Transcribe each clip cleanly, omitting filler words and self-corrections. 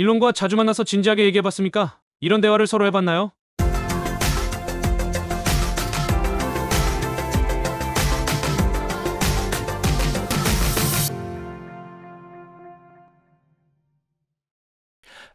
일론과 자주 만나서 진지하게 얘기해봤습니까? 이런 대화를 서로 해봤나요?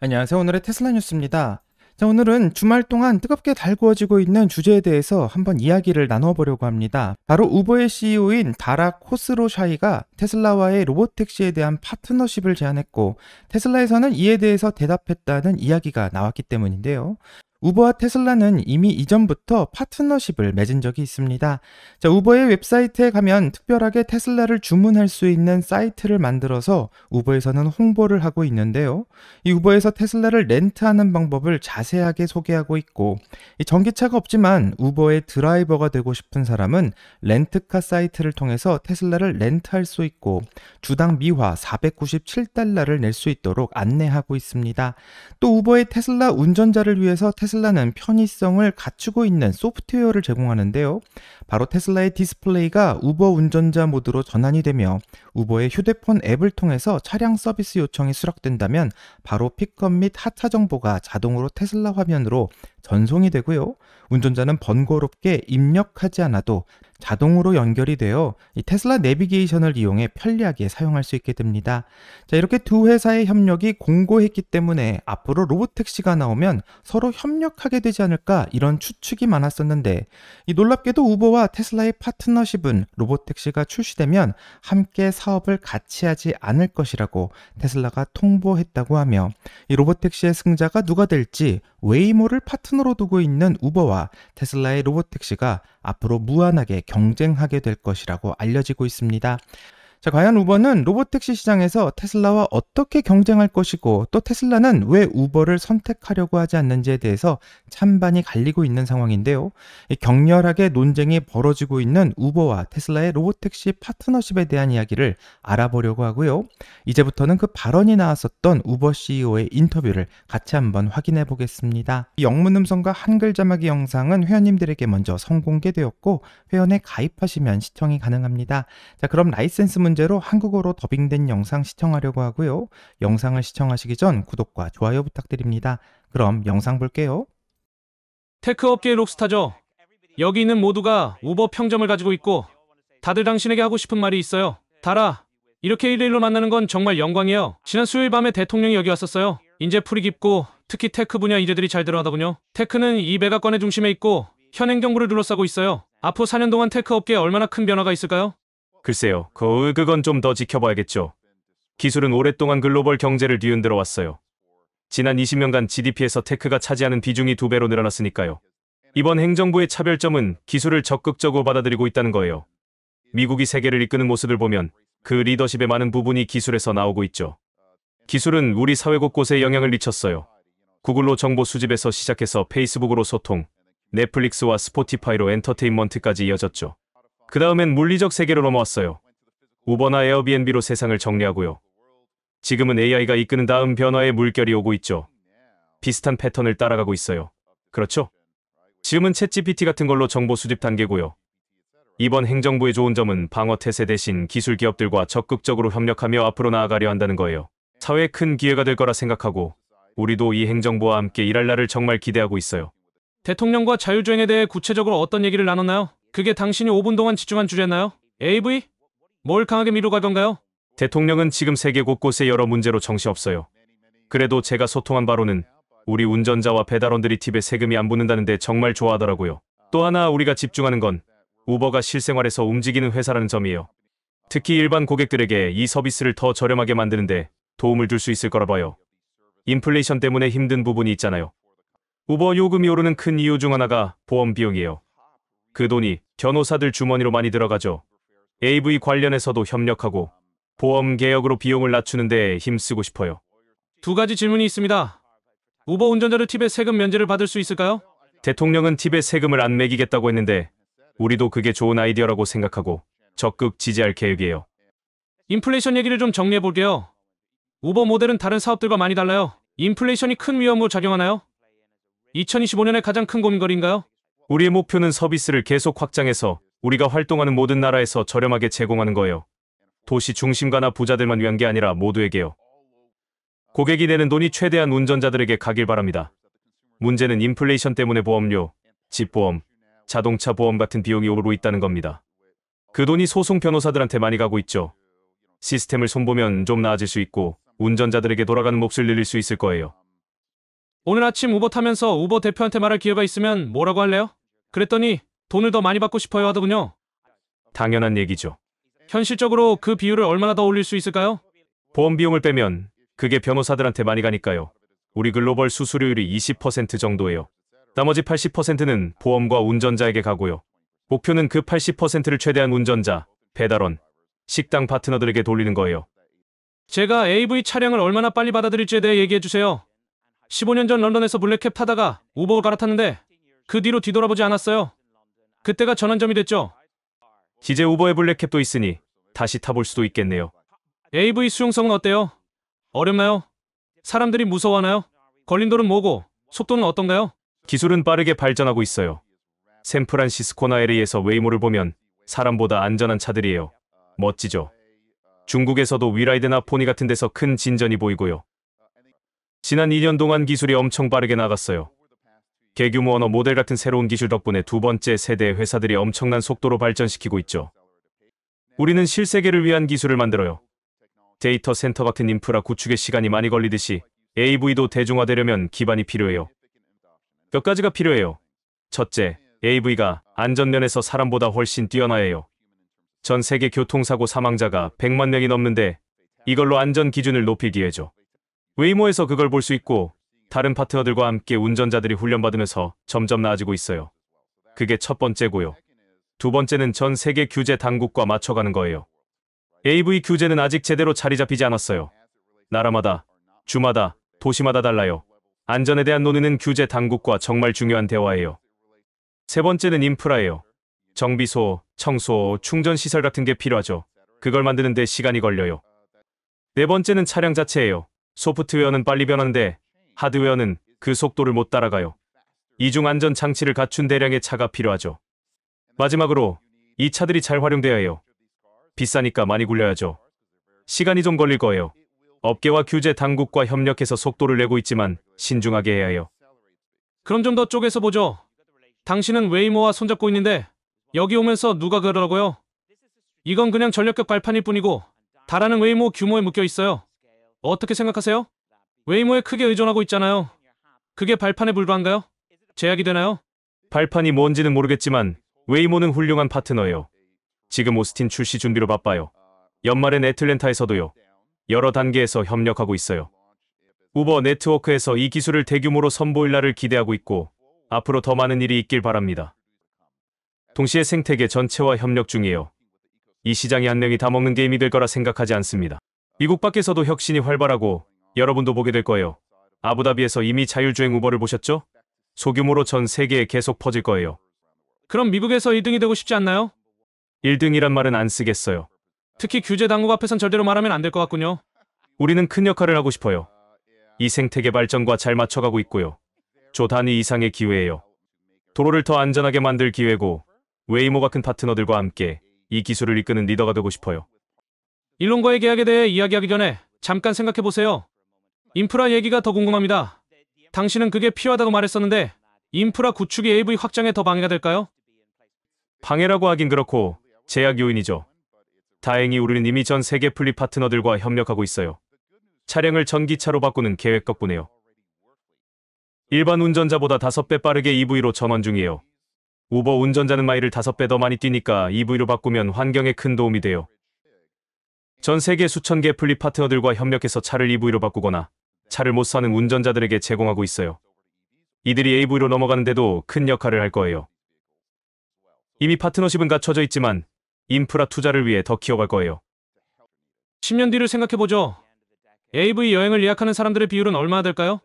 안녕하세요. 오늘의 테슬라 뉴스입니다. 자, 오늘은 주말 동안 뜨겁게 달구어지고 있는 주제에 대해서 한번 이야기를 나눠보려고 합니다. 바로 우버의 CEO인 다라 코스로샤이가 테슬라와의 로봇택시에 대한 파트너십을 제안했고, 테슬라에서는 이에 대해서 대답했다는 이야기가 나왔기 때문인데요. 우버와 테슬라는 이미 이전부터 파트너십을 맺은 적이 있습니다. 자, 우버의 웹사이트에 가면 특별하게 테슬라를 주문할 수 있는 사이트를 만들어서 우버에서는 홍보를 하고 있는데요. 이 우버에서 테슬라를 렌트하는 방법을 자세하게 소개하고 있고, 이 전기차가 없지만 우버의 드라이버가 되고 싶은 사람은 렌트카 사이트를 통해서 테슬라를 렌트할 수 있고, 주당 미화 497달러를 낼 수 있도록 안내하고 있습니다. 또 우버의 테슬라 운전자를 위해서 테슬라는 편의성을 갖추고 있는 소프트웨어를 제공하는데요. 바로 테슬라의 디스플레이가 우버 운전자 모드로 전환이 되며, 우버의 휴대폰 앱을 통해서 차량 서비스 요청이 수락된다면 바로 픽업 및 하차 정보가 자동으로 테슬라 화면으로 전송이 되고요. 운전자는 번거롭게 입력하지 않아도 자동으로 연결이 되어 이 테슬라 내비게이션을 이용해 편리하게 사용할 수 있게 됩니다. 자, 이렇게 두 회사의 협력이 공고했기 때문에 앞으로 로봇택시가 나오면 서로 협력하게 되지 않을까, 이런 추측이 많았었는데, 이 놀랍게도 우버와 테슬라의 파트너십은 로봇택시가 출시되면 함께 사업을 같이 하지 않을 것이라고 테슬라가 통보했다고 하며, 이 로봇택시의 승자가 누가 될지 웨이모를 파트너로 두고 있는 우버와 테슬라의 로봇택시가 앞으로 무한하게 경쟁하게 될 것이라고 알려지고 있습니다. 자, 과연 우버는 로봇택시 시장에서 테슬라와 어떻게 경쟁할 것이고, 또 테슬라는 왜 우버를 선택하려고 하지 않는지에 대해서 찬반이 갈리고 있는 상황인데요. 격렬하게 논쟁이 벌어지고 있는 우버와 테슬라의 로봇택시 파트너십에 대한 이야기를 알아보려고 하고요. 이제부터는 그 발언이 나왔었던 우버 CEO의 인터뷰를 같이 한번 확인해 보겠습니다. 영문 음성과 한글 자막의 영상은 회원님들에게 먼저 선공개되었고, 회원에 가입하시면 시청이 가능합니다. 자, 그럼 라이센스 문제로 한국어로 더빙된 영상 시청하려고 하고요. 영상을 시청하시기 전 구독과 좋아요 부탁드립니다. 그럼 영상 볼게요. 테크 업계의 록스타죠. 여기 있는 모두가 우버 평점을 가지고 있고, 다들 당신에게 하고 싶은 말이 있어요. 달아, 이렇게 일일로 만나는 건 정말 영광이에요. 지난 수요일 밤에 대통령이 여기 왔었어요. 인재 풀이 깊고 특히 테크 분야 인재들이 잘 들어가더군요. 테크는 이 백악관의 중심에 있고 현 행정부를 둘러싸고 있어요. 앞으로 4년 동안 테크 업계에 얼마나 큰 변화가 있을까요? 글쎄요, 그건 좀 더 지켜봐야겠죠. 기술은 오랫동안 글로벌 경제를 뒤흔들어 왔어요. 지난 20년간 GDP에서 테크가 차지하는 비중이 2배로 늘어났으니까요. 이번 행정부의 차별점은 기술을 적극적으로 받아들이고 있다는 거예요. 미국이 세계를 이끄는 모습을 보면 그 리더십의 많은 부분이 기술에서 나오고 있죠. 기술은 우리 사회 곳곳에 영향을 미쳤어요. 구글로 정보 수집에서 시작해서 페이스북으로 소통, 넷플릭스와 스포티파이로 엔터테인먼트까지 이어졌죠. 그 다음엔 물리적 세계로 넘어왔어요. 우버나 에어비앤비로 세상을 정리하고요. 지금은 AI가 이끄는 다음 변화의 물결이 오고 있죠. 비슷한 패턴을 따라가고 있어요. 그렇죠? 지금은 챗GPT 같은 걸로 정보 수집 단계고요. 이번 행정부의 좋은 점은 방어 태세 대신 기술 기업들과 적극적으로 협력하며 앞으로 나아가려 한다는 거예요. 사회에 큰 기회가 될 거라 생각하고, 우리도 이 행정부와 함께 일할 날을 정말 기대하고 있어요. 대통령과 자율주행에 대해 구체적으로 어떤 얘기를 나눴나요? 그게 당신이 5분 동안 집중한 주제였나요? AV? 뭘 강하게 미루고 갈 건가요? 대통령은 지금 세계 곳곳에 여러 문제로 정신없어요. 그래도 제가 소통한 바로는 우리 운전자와 배달원들이 팁에 세금이 안 붙는다는데 정말 좋아하더라고요. 또 하나 우리가 집중하는 건 우버가 실생활에서 움직이는 회사라는 점이에요. 특히 일반 고객들에게 이 서비스를 더 저렴하게 만드는데 도움을 줄 수 있을 거라 봐요. 인플레이션 때문에 힘든 부분이 있잖아요. 우버 요금이 오르는 큰 이유 중 하나가 보험 비용이에요. 그 돈이 변호사들 주머니로 많이 들어가죠. AV 관련해서도 협력하고 보험 개혁으로 비용을 낮추는 데 힘쓰고 싶어요. 두 가지 질문이 있습니다. 우버 운전자를 팁에 세금 면제를 받을 수 있을까요? 대통령은 팁에 세금을 안 매기겠다고 했는데 우리도 그게 좋은 아이디어라고 생각하고 적극 지지할 계획이에요. 인플레이션 얘기를 좀 정리해 볼게요. 우버 모델은 다른 사업들과 많이 달라요. 인플레이션이 큰 위험으로 작용하나요? 2025년에 가장 큰 고민거리인가요? 우리의 목표는 서비스를 계속 확장해서 우리가 활동하는 모든 나라에서 저렴하게 제공하는 거예요. 도시 중심가나 부자들만 위한 게 아니라 모두에게요. 고객이 내는 돈이 최대한 운전자들에게 가길 바랍니다. 문제는 인플레이션 때문에 보험료, 집보험, 자동차 보험 같은 비용이 오르고 있다는 겁니다. 그 돈이 소송 변호사들한테 많이 가고 있죠. 시스템을 손보면 좀 나아질 수 있고 운전자들에게 돌아가는 몫을 늘릴 수 있을 거예요. 오늘 아침 우버 타면서 우버 대표한테 말할 기회가 있으면 뭐라고 할래요? 그랬더니 돈을 더 많이 받고 싶어요 하더군요. 당연한 얘기죠. 현실적으로 그 비율을 얼마나 더 올릴 수 있을까요? 보험 비용을 빼면 그게 변호사들한테 많이 가니까요. 우리 글로벌 수수료율이 20% 정도예요. 나머지 80%는 보험과 운전자에게 가고요. 목표는 그 80%를 최대한 운전자, 배달원, 식당 파트너들에게 돌리는 거예요. 제가 AV 차량을 얼마나 빨리 받아들일지에 대해 얘기해주세요. 15년 전 런던에서 블랙캡 타다가 우버 갈아탔는데 그 뒤로 뒤돌아보지 않았어요. 그때가 전환점이 됐죠. 이제 우버에 블랙캡도 있으니 다시 타볼 수도 있겠네요. AV 수용성은 어때요? 어렵나요? 사람들이 무서워하나요? 걸린 돌은 뭐고 속도는 어떤가요? 기술은 빠르게 발전하고 있어요. 샌프란시스코나 LA에서 웨이모를 보면 사람보다 안전한 차들이에요. 멋지죠? 중국에서도 위라이드나 포니 같은 데서 큰 진전이 보이고요. 지난 2년 동안 기술이 엄청 빠르게 나갔어요. 개규모 언어 모델 같은 새로운 기술 덕분에 두 번째 세대의 회사들이 엄청난 속도로 발전시키고 있죠. 우리는 실세계를 위한 기술을 만들어요. 데이터 센터 같은 인프라 구축에 시간이 많이 걸리듯이 AV도 대중화되려면 기반이 필요해요. 몇 가지가 필요해요. 첫째, AV가 안전면에서 사람보다 훨씬 뛰어나야 해요. 전 세계 교통사고 사망자가 100만 명이 넘는데 이걸로 안전 기준을 높일 기회죠. 웨이모에서 그걸 볼 수 있고 다른 파트너들과 함께 운전자들이 훈련받으면서 점점 나아지고 있어요. 그게 첫 번째고요. 두 번째는 전 세계 규제 당국과 맞춰가는 거예요. AV 규제는 아직 제대로 자리 잡히지 않았어요. 나라마다, 주마다, 도시마다 달라요. 안전에 대한 논의는 규제 당국과 정말 중요한 대화예요. 세 번째는 인프라예요. 정비소, 청소, 충전시설 같은 게 필요하죠. 그걸 만드는데 시간이 걸려요. 네 번째는 차량 자체예요. 소프트웨어는 빨리 변하는데 하드웨어는 그 속도를 못 따라가요. 이중 안전 장치를 갖춘 대량의 차가 필요하죠. 마지막으로 이 차들이 잘 활용돼야 해요. 비싸니까 많이 굴려야죠. 시간이 좀 걸릴 거예요. 업계와 규제 당국과 협력해서 속도를 내고 있지만 신중하게 해야 해요. 그럼 좀 더 쪼개서 보죠. 당신은 웨이모와 손잡고 있는데 여기 오면서 누가 그러더라고요. 이건 그냥 전력격 발판일 뿐이고 다라는 웨이모 규모에 묶여 있어요. 어떻게 생각하세요? 웨이모에 크게 의존하고 있잖아요. 그게 발판에 불과한가요? 제약이 되나요? 발판이 뭔지는 모르겠지만 웨이모는 훌륭한 파트너예요. 지금 오스틴 출시 준비로 바빠요. 연말엔 애틀랜타에서도요. 여러 단계에서 협력하고 있어요. 우버 네트워크에서 이 기술을 대규모로 선보일 날을 기대하고 있고 앞으로 더 많은 일이 있길 바랍니다. 동시에 생태계 전체와 협력 중이에요. 이 시장이 한 명이 다 먹는 게임이 될 거라 생각하지 않습니다. 미국 밖에서도 혁신이 활발하고 여러분도 보게 될 거예요. 아부다비에서 이미 자율주행 우버를 보셨죠? 소규모로 전 세계에 계속 퍼질 거예요. 그럼 미국에서 1등이 되고 싶지 않나요? 1등이란 말은 안 쓰겠어요. 특히 규제 당국 앞에선 절대로 말하면 안 될 것 같군요. 우리는 큰 역할을 하고 싶어요. 이 생태계 발전과 잘 맞춰가고 있고요. 조 단위 이상의 기회예요. 도로를 더 안전하게 만들 기회고 웨이모 같은 파트너들과 함께 이 기술을 이끄는 리더가 되고 싶어요. 일론과의 계약에 대해 이야기하기 전에 잠깐 생각해보세요. 인프라 얘기가 더 궁금합니다. 당신은 그게 필요하다고 말했었는데 인프라 구축이 AV 확장에 더 방해가 될까요? 방해라고 하긴 그렇고 제약 요인이죠. 다행히 우리는 이미 전 세계 플립 파트너들과 협력하고 있어요. 차량을 전기차로 바꾸는 계획 덕분에요. 일반 운전자보다 5배 빠르게 EV로 전환 중이에요. 우버 운전자는 마일을 5배 더 많이 뛰니까 EV로 바꾸면 환경에 큰 도움이 돼요. 전 세계 수천 개 플립 파트너들과 협력해서 차를 EV로 바꾸거나 차를 못 사는 운전자들에게 제공하고 있어요. 이들이 AV로 넘어가는데도 큰 역할을 할 거예요. 이미 파트너십은 갖춰져 있지만 인프라 투자를 위해 더 키워갈 거예요. 10년 뒤를 생각해보죠. AV 여행을 예약하는 사람들의 비율은 얼마나 될까요?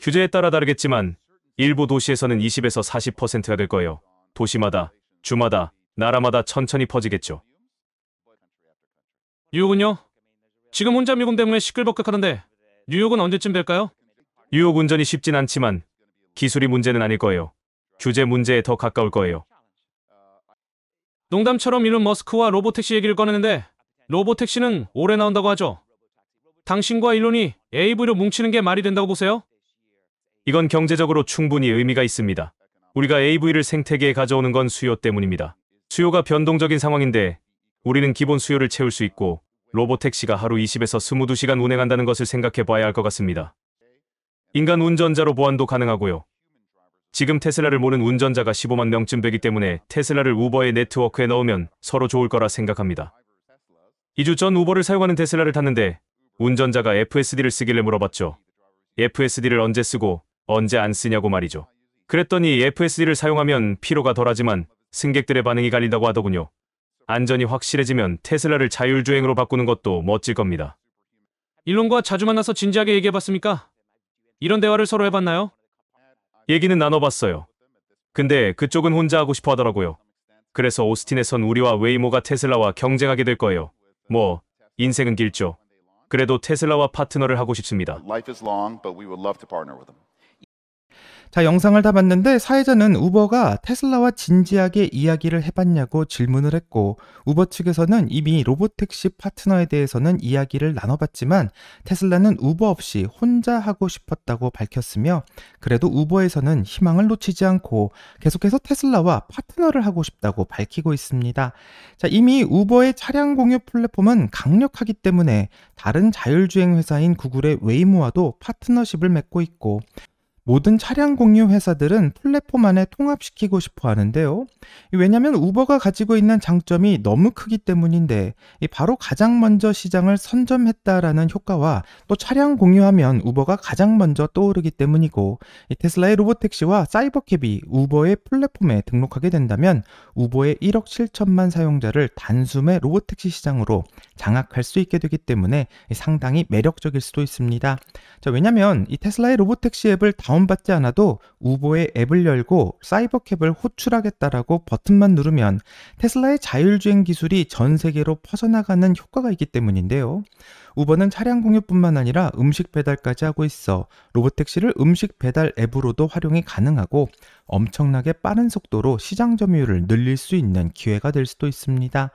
규제에 따라 다르겠지만 일부 도시에서는 20에서 40%가 될 거예요. 도시마다, 주마다, 나라마다 천천히 퍼지겠죠. 뉴욕은요? 지금 혼잡 미군 때문에 시끌벅적하던데 뉴욕은 언제쯤 될까요? 뉴욕 운전이 쉽진 않지만 기술이 문제는 아닐 거예요. 규제 문제에 더 가까울 거예요. 농담처럼 일론 머스크와 로보택시 얘기를 꺼내는데 로보택시는 올해 나온다고 하죠. 당신과 일론이 AV로 뭉치는 게 말이 된다고 보세요? 이건 경제적으로 충분히 의미가 있습니다. 우리가 AV를 생태계에 가져오는 건 수요 때문입니다. 수요가 변동적인 상황인데 우리는 기본 수요를 채울 수 있고 로보택시가 하루 20에서 22시간 운행한다는 것을 생각해 봐야 할 것 같습니다. 인간 운전자로 보안도 가능하고요. 지금 테슬라를 모는 운전자가 15만 명쯤 되기 때문에 테슬라를 우버의 네트워크에 넣으면 서로 좋을 거라 생각합니다. 2주 전 우버를 사용하는 테슬라를 탔는데 운전자가 FSD를 쓰길래 물어봤죠. FSD를 언제 쓰고 언제 안 쓰냐고 말이죠. 그랬더니 FSD를 사용하면 피로가 덜하지만 승객들의 반응이 갈린다고 하더군요. 안전이 확실해지면 테슬라를 자율주행으로 바꾸는 것도 멋질 겁니다. 일론과 자주 만나서 진지하게 얘기해봤습니까? 이런 대화를 서로 해봤나요? 얘기는 나눠봤어요. 근데 그쪽은 혼자 하고 싶어 하더라고요. 그래서 오스틴에선 우리와 웨이모가 테슬라와 경쟁하게 될 거예요. 뭐 인생은 길죠. 그래도 테슬라와 파트너를 하고 싶습니다. Life is long, but we would love to partner with them. 자, 영상을 다 봤는데 사회자는 우버가 테슬라와 진지하게 이야기를 해봤냐고 질문을 했고, 우버 측에서는 이미 로보택시 파트너에 대해서는 이야기를 나눠봤지만 테슬라는 우버 없이 혼자 하고 싶었다고 밝혔으며, 그래도 우버에서는 희망을 놓치지 않고 계속해서 테슬라와 파트너를 하고 싶다고 밝히고 있습니다. 자, 이미 우버의 차량 공유 플랫폼은 강력하기 때문에 다른 자율주행 회사인 구글의 웨이모와도 파트너십을 맺고 있고, 모든 차량 공유 회사들은 플랫폼 안에 통합시키고 싶어 하는데요. 왜냐하면 우버가 가지고 있는 장점이 너무 크기 때문인데, 바로 가장 먼저 시장을 선점했다라는 효과와 또 차량 공유하면 우버가 가장 먼저 떠오르기 때문이고, 테슬라의 로보택시와 사이버캡이 우버의 플랫폼에 등록하게 된다면 우버의 1억 7천만 사용자를 단숨에 로보택시 시장으로 장악할 수 있게 되기 때문에 상당히 매력적일 수도 있습니다. 자, 왜냐하면 이 테슬라의 로보택시 앱을 다운받지 않아도 우버의 앱을 열고 사이버캡을 호출하겠다라고 버튼만 누르면 테슬라의 자율주행 기술이 전 세계로 퍼져나가는 효과가 있기 때문인데요. 우버는 차량 공유뿐만 아니라 음식 배달까지 하고 있어 로보택시를 음식 배달 앱으로도 활용이 가능하고 엄청나게 빠른 속도로 시장 점유율을 늘릴 수 있는 기회가 될 수도 있습니다.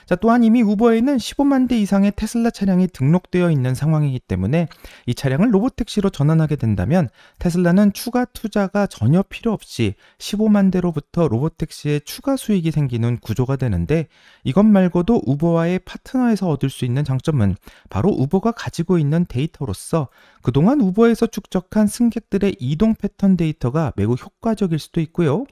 자, 또한 이미 우버에는 15만 대 이상의 테슬라 차량이 등록되어 있는 상황이기 때문에 이 차량을 로보택시로 전환하게 된다면 테슬라는 추가 투자가 전혀 필요 없이 15만 대로부터 로보택시에 추가 수익이 생기는 구조가 되는데, 이것 말고도 우버와의 파트너에서 얻을 수 있는 장점은 바로 우버가 가지고 있는 데이터로서 그동안 우버에서 축적한 승객들의 이동 패턴 데이터가 매우 효과적일 수도 있고요.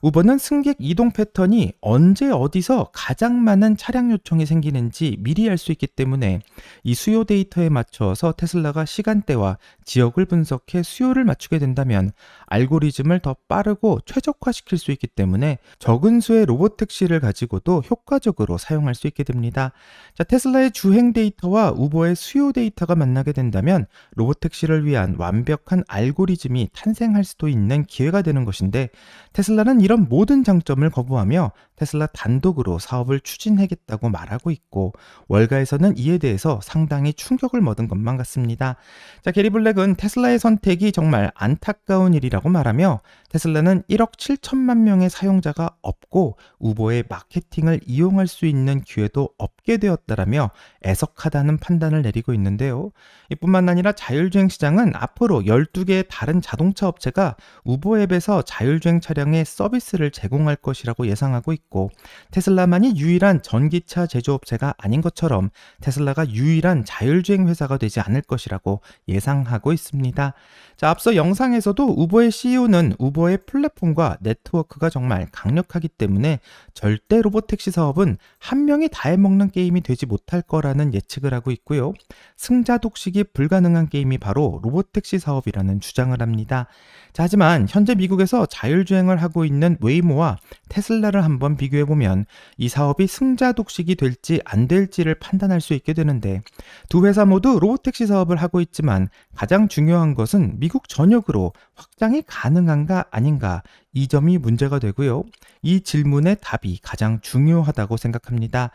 우버는 승객 이동 패턴이 언제 어디서 가장 많은 차량 요청이 생기는지 미리 알 수 있기 때문에 이 수요 데이터에 맞춰서 테슬라가 시간대와 지역을 분석해 수요를 맞추게 된다면 알고리즘을 더 빠르고 최적화시킬 수 있기 때문에 적은 수의 로보택시를 가지고도 효과적으로 사용할 수 있게 됩니다. 자, 테슬라의 주행 데이터와 우버의 수요 데이터가 만나게 된다면 로보택시를 위한 완벽한 알고리즘이 탄생할 수도 있는 기회가 되는 것인데, 테슬라는 이런 모든 장점을 거부하며 테슬라 단독으로 사업을 추진하겠다고 말하고 있고, 월가에서는 이에 대해서 상당히 충격을 먹은 것만 같습니다. 자, 게리 블랙은 테슬라의 선택이 정말 안타까운 일이라고 말하며, 테슬라는 1억 7천만 명의 사용자가 없고 우버의 마케팅을 이용할 수 있는 기회도 없게 되었다라며 애석하다는 판단을 내리고 있는데요. 이뿐만 아니라 자율주행 시장은 앞으로 12개의 다른 자동차 업체가 우버 앱에서 자율주행 차량의 서비스를 제공할 것이라고 예상하고 있고, 테슬라만이 유일한 전기차 제조업체가 아닌 것처럼 테슬라가 유일한 자율주행 회사가 되지 않을 것이라고 예상하고 있습니다. 자, 앞서 영상에서도 우버의 CEO는 우버의 플랫폼과 네트워크가 정말 강력하기 때문에 절대 로보택시 사업은 한 명이 다 해먹는 게임이 되지 못할 거라는 예측을 하고 있고요. 승자 독식이 불가능한 게임이 바로 로보택시 사업이라는 주장을 합니다. 자, 하지만 현재 미국에서 자율주행을 하고 있는 웨이모와 테슬라를 한번 비교해보면 이 사업이 승자 독식이 될지 안 될지를 판단할 수 있게 되는데, 두 회사 모두 로보택시 사업을 하고 있지만 가장 중요한 것은 미국 전역으로 확장이 가능한가 아닌가, 이 점이 문제가 되고요. 이 질문의 답이 가장 중요하다고 생각합니다.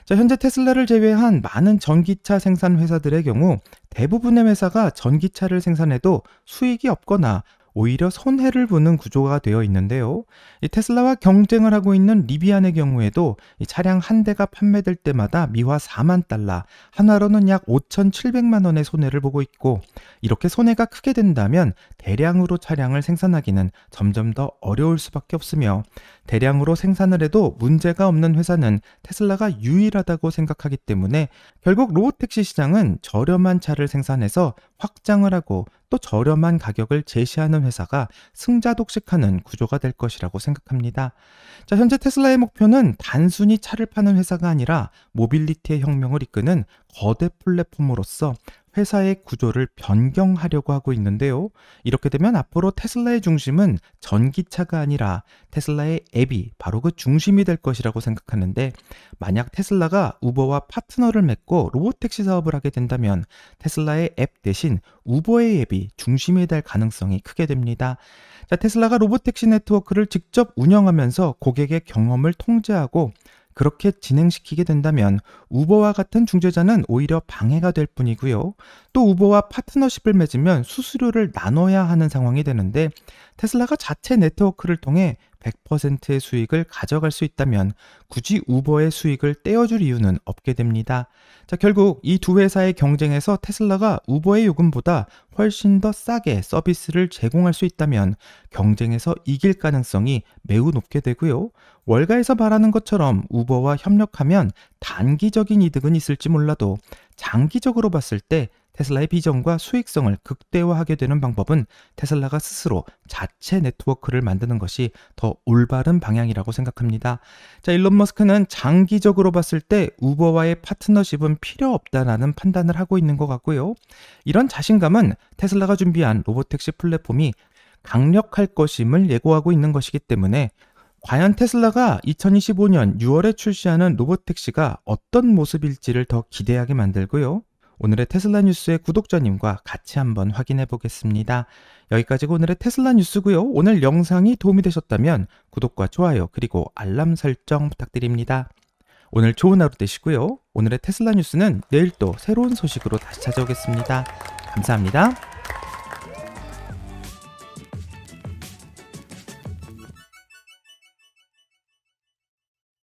자, 현재 테슬라를 제외한 많은 전기차 생산 회사들의 경우 대부분의 회사가 전기차를 생산해도 수익이 없거나 오히려 손해를 보는 구조가 되어 있는데요. 이 테슬라와 경쟁을 하고 있는 리비안의 경우에도 이 차량 한 대가 판매될 때마다 미화 4만 달러, 하나로는 약 5,700만 원의 손해를 보고 있고, 이렇게 손해가 크게 된다면 대량으로 차량을 생산하기는 점점 더 어려울 수밖에 없으며, 대량으로 생산을 해도 문제가 없는 회사는 테슬라가 유일하다고 생각하기 때문에 결국 로보택시 시장은 저렴한 차를 생산해서 확장을 하고 또 저렴한 가격을 제시하는 회사가 승자 독식하는 구조가 될 것이라고 생각합니다. 자, 현재 테슬라의 목표는 단순히 차를 파는 회사가 아니라 모빌리티의 혁명을 이끄는 거대 플랫폼으로서 회사의 구조를 변경하려고 하고 있는데요. 이렇게 되면 앞으로 테슬라의 중심은 전기차가 아니라 테슬라의 앱이 바로 그 중심이 될 것이라고 생각하는데, 만약 테슬라가 우버와 파트너를 맺고 로보택시 사업을 하게 된다면 테슬라의 앱 대신 우버의 앱이 중심이 될 가능성이 크게 됩니다. 자, 테슬라가 로보택시 네트워크를 직접 운영하면서 고객의 경험을 통제하고 그렇게 진행시키게 된다면 우버와 같은 중재자는 오히려 방해가 될 뿐이고요. 또 우버와 파트너십을 맺으면 수수료를 나눠야 하는 상황이 되는데, 테슬라가 자체 네트워크를 통해 100%의 수익을 가져갈 수 있다면 굳이 우버의 수익을 떼어줄 이유는 없게 됩니다. 자, 결국 이 두 회사의 경쟁에서 테슬라가 우버의 요금보다 훨씬 더 싸게 서비스를 제공할 수 있다면 경쟁에서 이길 가능성이 매우 높게 되고요. 월가에서 말하는 것처럼 우버와 협력하면 단기적인 이득은 있을지 몰라도 장기적으로 봤을 때 테슬라의 비전과 수익성을 극대화하게 되는 방법은 테슬라가 스스로 자체 네트워크를 만드는 것이 더 올바른 방향이라고 생각합니다. 자, 일론 머스크는 장기적으로 봤을 때 우버와의 파트너십은 필요 없다라는 판단을 하고 있는 것 같고요. 이런 자신감은 테슬라가 준비한 로보택시 플랫폼이 강력할 것임을 예고하고 있는 것이기 때문에 과연 테슬라가 2025년 6월에 출시하는 로보택시가 어떤 모습일지를 더 기대하게 만들고요. 오늘의 테슬라 뉴스의 구독자님과 같이 한번 확인해 보겠습니다. 여기까지가 오늘의 테슬라 뉴스고요. 오늘 영상이 도움이 되셨다면 구독과 좋아요 그리고 알람 설정 부탁드립니다. 오늘 좋은 하루 되시고요. 오늘의 테슬라 뉴스는 내일 또 새로운 소식으로 다시 찾아오겠습니다. 감사합니다.